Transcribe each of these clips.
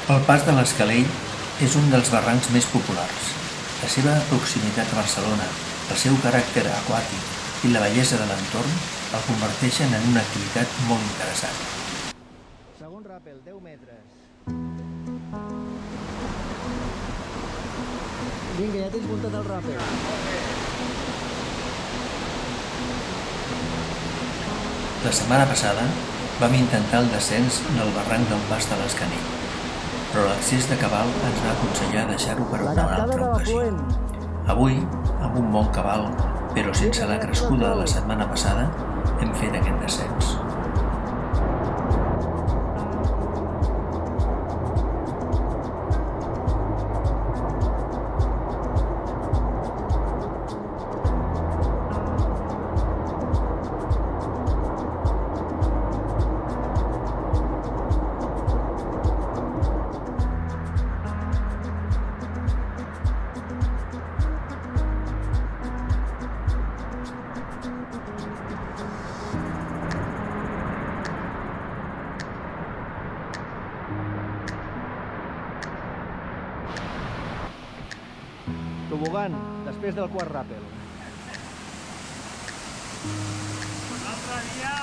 El Pas de l'Escalell és un dels barrancs més populars. La seva proximitat a Barcelona, el seu caràcter aquàtic i la bellesa de l'entorn el converteixen en una activitat molt interessant. Segon ràpel, 10 metres. Vinga, ja tens muntat el ràpel. La setmana passada vam intentar el descens del barranc del Pas de l'Escalell, però l'excés de cabal ens va aconsellar deixar-ho per una altra ocasió. Avui, amb un bon cabal, però sense la crescuda de la setmana passada, hem fet aquest descens. Tobogan, després del quart ràpel. L'altre dia...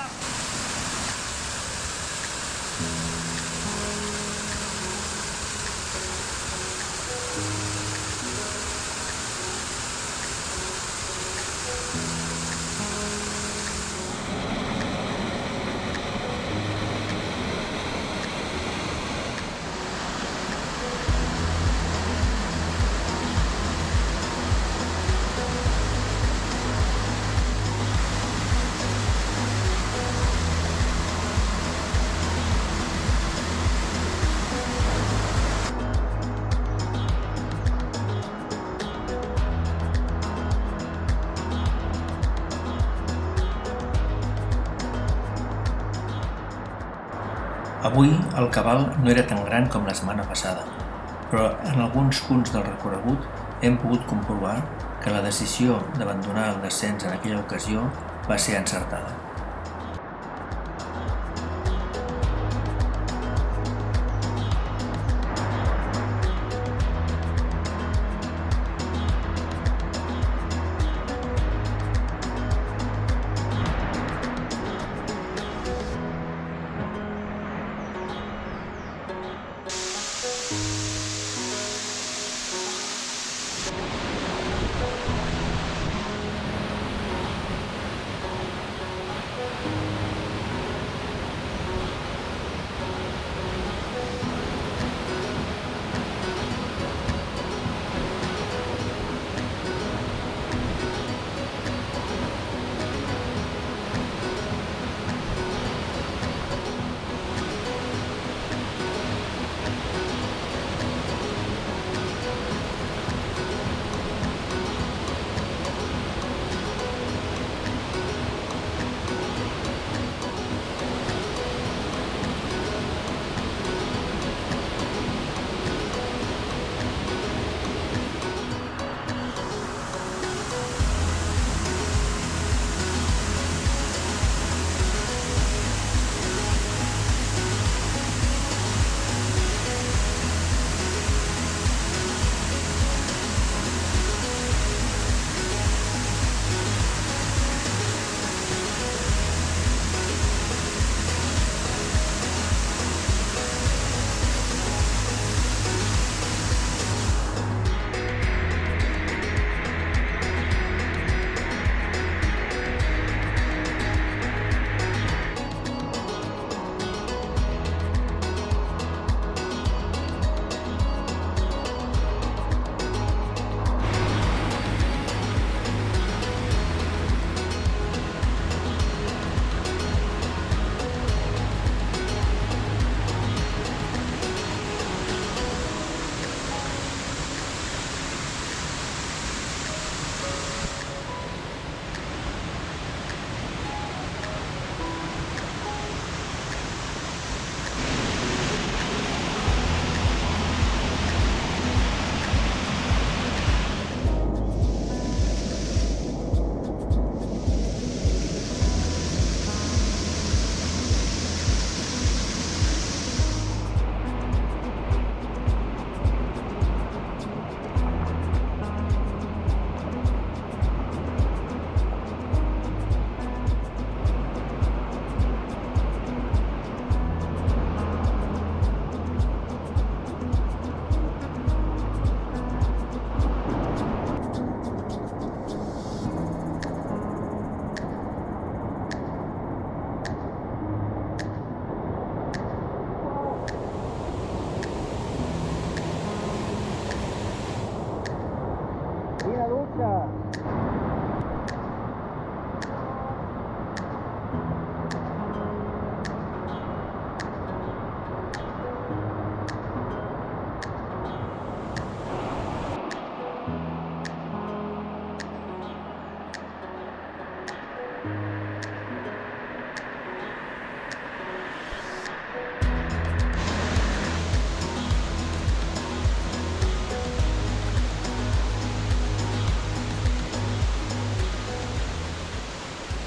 Avui el cabal no era tan gran com la setmana passada, però en alguns punts del recorregut hem pogut comprovar que la decisió d'abandonar el descens en aquella ocasió va ser encertada.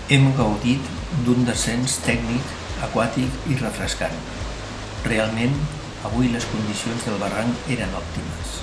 Hem gaudit d'un descens tècnic, aquàtic i refrescant. Realment, avui les condicions del barranc eren òptimes.